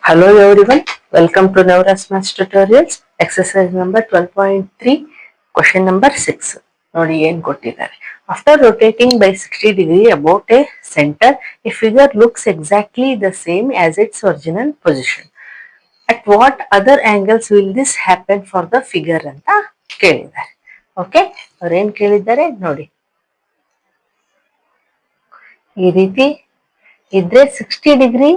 Hello everyone, welcome to Navras Maths Tutorials, exercise number 12.3, question number 6. ನೋಡಿ ಏನು ಕೊಟ್ಟಿದ್ದಾರೆ. After rotating by 60 degree about a center, a figure looks exactly the same as its original position. At what other angles will this happen for the figure ಅಂತ ಕೇಳಿದ್ದಾರೆ. Okay, ಅವ್ರೇನು ಕೇಳಿದ್ದಾರೆ ನೋಡಿ. ಈ ರೀತಿ ಇದ್ರೆ 60 ಡಿಗ್ರಿ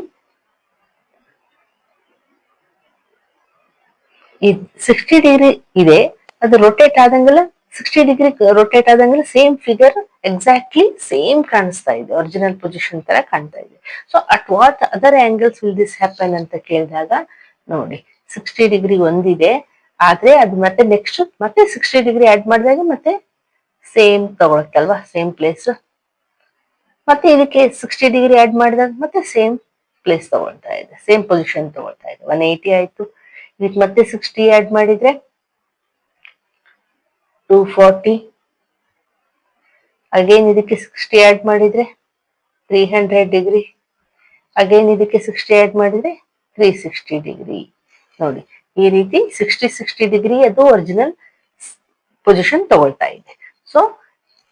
60 ಡಿಗ್ರಿ ಇದೆ, ಅದು ರೊಟೇಟ್ ಆದಂಗೆಲ್ಲ 60 ಡಿಗ್ರಿ ರೊಟೇಟ್ ಆದಂಗೆಲ್ಲ ಸೇಮ್ ಫಿಗರ್ ಎಕ್ಸಾಕ್ಟ್ಲಿ ಸೇಮ್ ಕಾಣಿಸ್ತಾ ಇದೆ, ಒರಿಜಿನಲ್ ಪೊಸಿಷನ್ ತರ ಕಾಣ್ತಾ ಇದೆ. So at what other angles will this happen ಅಂತ ಕೇಳಿದಾಗ ನೋಡಿ 60 ಡಿಗ್ರಿ ಒಂದಿದೆ, ಆದ್ರೆ ಅದು ಮತ್ತೆ ನೆಕ್ಸ್ಟ್ ಮತ್ತೆ 60 ಡಿಗ್ರಿ ಆಡ್ ಮಾಡಿದಾಗ ಮತ್ತೆ ಸೇಮ್ ತಗೊಳುತ್ತಲ್ವಾ, ಸೇಮ್ ಪ್ಲೇಸ್. ಮತ್ತೆ ಇದಕ್ಕೆ 60 ಡಿಗ್ರಿ ಆಡ್ ಮಾಡಿದಾಗ ಮತ್ತೆ ಸೇಮ್ ಪ್ಲೇಸ್ ತಗೊಳ್ತಾ ಇದೆ, ಸೇಮ್ ಪೊಸಿಷನ್ ತಗೊಳ್ತಾ ಇದೆ. 180 ಆಯ್ತು. ಇದಕ್ಕೆ ಮತ್ತೆ 60 ಆಡ್ ಮಾಡಿದ್ರೆ 240. ಅಗೇನ್ ಇದಕ್ಕೆ 60 ಆಡ್ ಮಾಡಿದ್ರೆ 300 ಡಿಗ್ರಿ. ಅಗೇನ್ ಇದಕ್ಕೆ 60 ಆಡ್ ಮಾಡಿದ್ರೆ 360 ಡಿಗ್ರಿ. ನೋಡಿ ಈ ರೀತಿ 60 ಡಿಗ್ರಿ ಅದು ಒರಿಜಿನಲ್ ಪೊಸಿಷನ್ ತಗೊಳ್ತಾ ಇದೆ. ಸೊ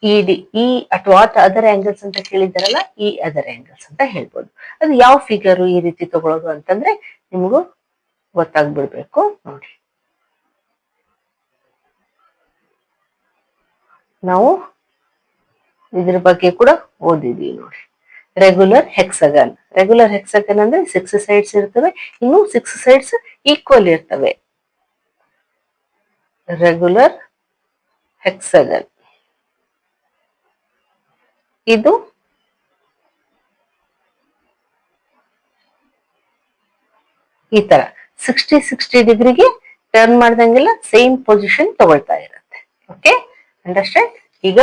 ಈ ಅಟ್ ವಾಟ್ ಅದರ್ ಆಂಗಲ್ಸ್ ಅಂತ ಕೇಳಿದಾರಲ್ಲ, ಈ ಅದರ್ ಆಂಗಲ್ಸ್ ಅಂತ ಹೇಳ್ಬೋದು. ಅದು ಯಾವ ಫಿಗರ್ ಈ ರೀತಿ ತಗೊಳ್ಳೋದು ಅಂತಂದ್ರೆ ನಿಮಗೂ ಗೊತ್ತಾಗ್ಬಿಡ್ಬೇಕು. ನೋಡಿ ನಾವು ಇದ್ರ ಬಗ್ಗೆ ಕೂಡ ಓದಿದ್ವಿ ನೋಡಿ. ರೆಗ್ಯುಲರ್ ಹೆಕ್ಸಗನ್ ಅಂದ್ರೆ 6 ಸೈಡ್ಸ್ ಇರ್ತವೆ, ಇನ್ನು 6 ಸೈಡ್ಸ್ ಈಕ್ವಲ್ ಇರ್ತವೆ. ರೆಗ್ಯುಲರ್ ಹೆಕ್ಸಗನ್ ಇದು ಈ ತರ 60 ಡಿಗ್ರಿಗೆ ಟರ್ನ್ ಮಾಡ್ದಂಗೆಲ್ಲ ಸೇಮ್ ಪೊಸಿಷನ್ ತಗೊಳ್ತಾ ಇರುತ್ತೆ. Okay, understand. ಈಗ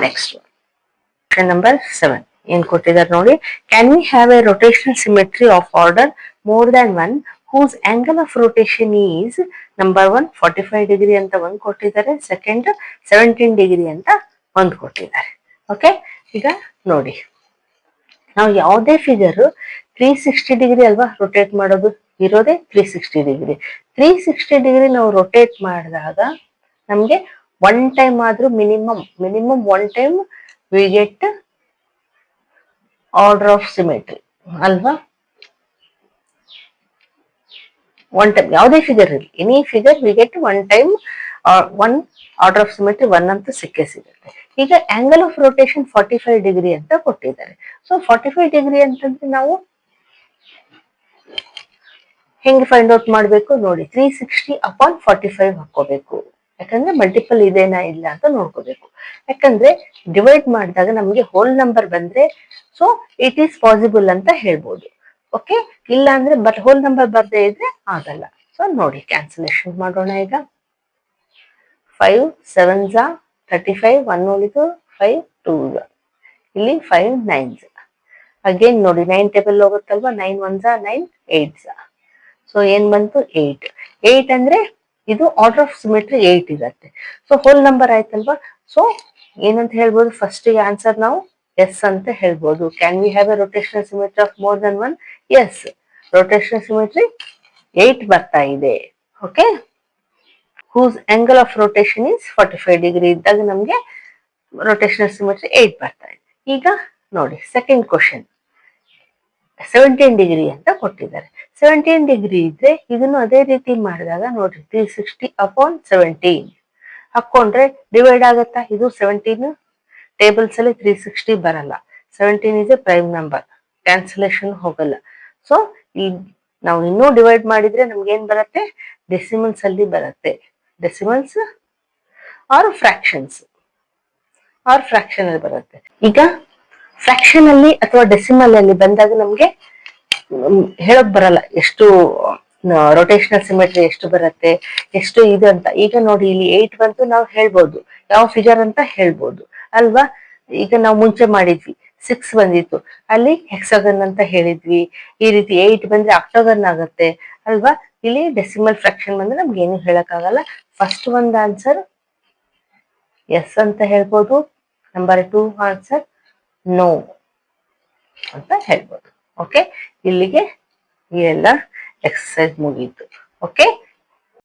ನೆಕ್ಸ್ಟ್ ಕ್ವೆಶ್ಚನ್ ನಂಬರ್ 7 ಏನ್ ಕೊಟ್ಟಿದ್ದಾರೆ ನೋಡಿ. Can we have a rotational symmetry of order more than one whose angle of rotation is number 1 45 degree ಅಂತ ಒಂದು ಕೊಟ್ಟಿದ್ದಾರೆ, ಸೆಕೆಂಡ್ 17 ಡಿಗ್ರಿ ಅಂತ ಒಂದು ಕೊಟ್ಟಿದ್ದಾರೆ. ಓಕೆ, ಈಗ ನೋಡಿ ನಾವು ಯಾವುದೇ ಫಿಗರ್ 360 ಡಿಗ್ರಿ ಅಲ್ವಾ ರೊಟೇಟ್ ಮಾಡೋದು, ಇರೋದೇ 360 ಡಿಗ್ರಿ. 360 ಡಿಗ್ರಿ ನಾವು ರೊಟೇಟ್ ಮಾಡಿದಾಗ ನಮ್ಗೆ ಒನ್ ಟೈಮ್ ಆದ್ರೂ minimum one time we get order of symmetry ಅಲ್ವಾ. ಒನ್ ಟೈಮ್ ಯಾವುದೇ ಫಿಗರ್ ಇರಲಿ, any figure we get one time one order of symmetry one ಅಂತೂ ಸಿಕ್ಕೇ ಸಿಗುತ್ತೆ. ಈಗ ಆಂಗಲ್ ಆಫ್ ರೊಟೇಷನ್ 45 ಡಿಗ್ರಿ ಅಂತ ಕೊಟ್ಟಿದ್ದಾರೆ. ಸೊ 45 ಡಿಗ್ರಿ ಅಂತಂದ್ರೆ ನಾವು ಹೆಂಗೆ ಫೈಂಡ್ ಔಟ್ ಮಾಡಬೇಕು ನೋಡಿ. 360 ಅಪಾನ್ 45 ಹಾಕೋಬೇಕು, ಯಾಕಂದ್ರೆ ಮಲ್ಟಿಪಲ್ ಇದೇನಾ ಇಲ್ಲ ಅಂತ ನೋಡ್ಕೋಬೇಕು. ಯಾಕಂದ್ರೆ ಡಿವೈಡ್ ಮಾಡಿದಾಗ ನಮ್ಗೆ ಹೋಲ್ ನಂಬರ್ ಬಂದ್ರೆ ಸೊ ಇಟ್ ಈಸ್ ಪಾಸಿಬಲ್ ಅಂತ ಹೇಳ್ಬೋದು. ಓಕೆ, ಇಲ್ಲ ಅಂದ್ರೆ ಹೋಲ್ ನಂಬರ್ ಬರ್ದೇ ಇದ್ರೆ ಆಗಲ್ಲ. ಸೊ ನೋಡಿ ಕ್ಯಾನ್ಸಲೇಷನ್ ಮಾಡೋಣ. ಈಗ 5 7s 35, 1 ಉಳಿದು 5 2s, ಇಲ್ಲಿ 5 9s. ಅಗೇನ್ ನೋಡಿ 9 ಟೇಬಲ್ ಹೋಗುತ್ತಲ್ವಾ, 9 1s 9 8s. ಸೊ ಏನ್ ಬಂತು 8 ಅಂದ್ರೆ ಇದು ಆರ್ಡರ್ ಆಫ್ ಸಿಮೆಟ್ರಿ 8 ಇರುತ್ತೆ. ಸೊ ಹೋಲ್ ನಂಬರ್ ಆಯ್ತಲ್ವಾ. ಸೊ ಏನಂತ ಹೇಳ್ಬೋದು, ಫಸ್ಟ್ ಆನ್ಸರ್ ನಾವು ಎಸ್ ಅಂತ ಹೇಳ್ಬೋದು. Can we have a rotational symmetry of more than one? Yes, rotational symmetry 8 ಬರ್ತಾ ಇದೆ. Okay, whose angle of rotation is 45 degree ಇದ್ದಾಗ ನಮ್ಗೆ ರೊಟೇಷನಲ್ ಸಿಮೆಟ್ರಿ 8 ಬರ್ತಾ ಇದೆ. ಈಗ ನೋಡಿ ಸೆಕೆಂಡ್ ಕ್ವಶನ್ 17 ಡಿಗ್ರಿ ಅಂತ ಕೊಟ್ಟಿದ್ದಾರೆ. 17 ಡಿಗ್ರಿ ಇದ್ರೆ ಇದನ್ನು ಅದೇ ರೀತಿ ಮಾಡಿದಾಗ ನೋಡ್ರಿ 360 ಅಪಾನ್ 17 ಹಾಕೊಂಡ್ರೆ ಡಿವೈಡ್ ಆಗತ್ತಾ. ಇದು 17 ಟೇಬಲ್ಸ್ ಅಲ್ಲಿ 360 ಬರಲ್ಲ, 17 is A prime number, cancellation ಹೋಗಲ್ಲ. ಸೊ ಈ ನಾವು ಇನ್ನೂ ಡಿವೈಡ್ ಮಾಡಿದ್ರೆ ನಮ್ಗೆ ಏನ್ ಬರುತ್ತೆ, ಡೆಸಿಮಲ್ಸ್ ಅಲ್ಲಿ ಬರುತ್ತೆ. ಡೆಸಿಮಲ್ಸ್ ಆರ್ ಫ್ರಾಕ್ಷನ್ಸ್ ಫ್ರಾಕ್ಷನ್ ಅಲ್ಲಿ ಬರುತ್ತೆ. ಈಗ ಫ್ರಾಕ್ಷನ್ ಅಲ್ಲಿ ಅಥವಾ ಡೆಸಿಮಲ್ ಅಲ್ಲಿ ಬಂದಾಗ ನಮ್ಗೆ ಹೇಳಕ್ ಬರಲ್ಲ ಎಷ್ಟು ರೊಟೇಷನಲ್ ಸಿಮೆಟ್ರಿ ಎಷ್ಟು ಬರುತ್ತೆ, ಎಷ್ಟು ಇದು ಅಂತ. ಈಗ ನೋಡಿ ಇಲ್ಲಿ 8 ಬಂತು, ನಾವು ಹೇಳ್ಬೋದು ಯಾವ ಫಿಗರ್ ಅಂತ ಹೇಳ್ಬೋದು ಅಲ್ವಾ. ಈಗ ನಾವು ಮುಂಚೆ ಮಾಡಿದ್ವಿ 6 ಬಂದಿತ್ತು, ಅಲ್ಲಿ ಹೆಕ್ಸಾಗನ್ ಅಂತ ಹೇಳಿದ್ವಿ. ಈ ರೀತಿ 8 ಬಂದ್ರೆ ಆಕ್ಟಾಗನ್ ಆಗುತ್ತೆ ಅಲ್ವಾ. ಇಲ್ಲಿ ಡೆಸಿಮಲ್ ಫ್ರಾಕ್ಷನ್ ಬಂದ್ರೆ ನಮ್ಗೆ ಏನು ಹೇಳಕ್ ಆಗಲ್ಲ. ಫಸ್ಟ್ ಒಂದು ಆನ್ಸರ್ ಎಸ್ ಅಂತ ಹೇಳ್ಬೋದು, ನಂಬರ್ 2 ಆನ್ಸರ್ ನೋ ಅಂತ ಹೇಳ್ಬೋದು. ಓಕೆ, ಇಲ್ಲಿಗೆ ಈ ಎಲ್ಲ ಎಕ್ಸರ್ಸೈಸ್ ಮುಗೀತು. ಓಕೆ,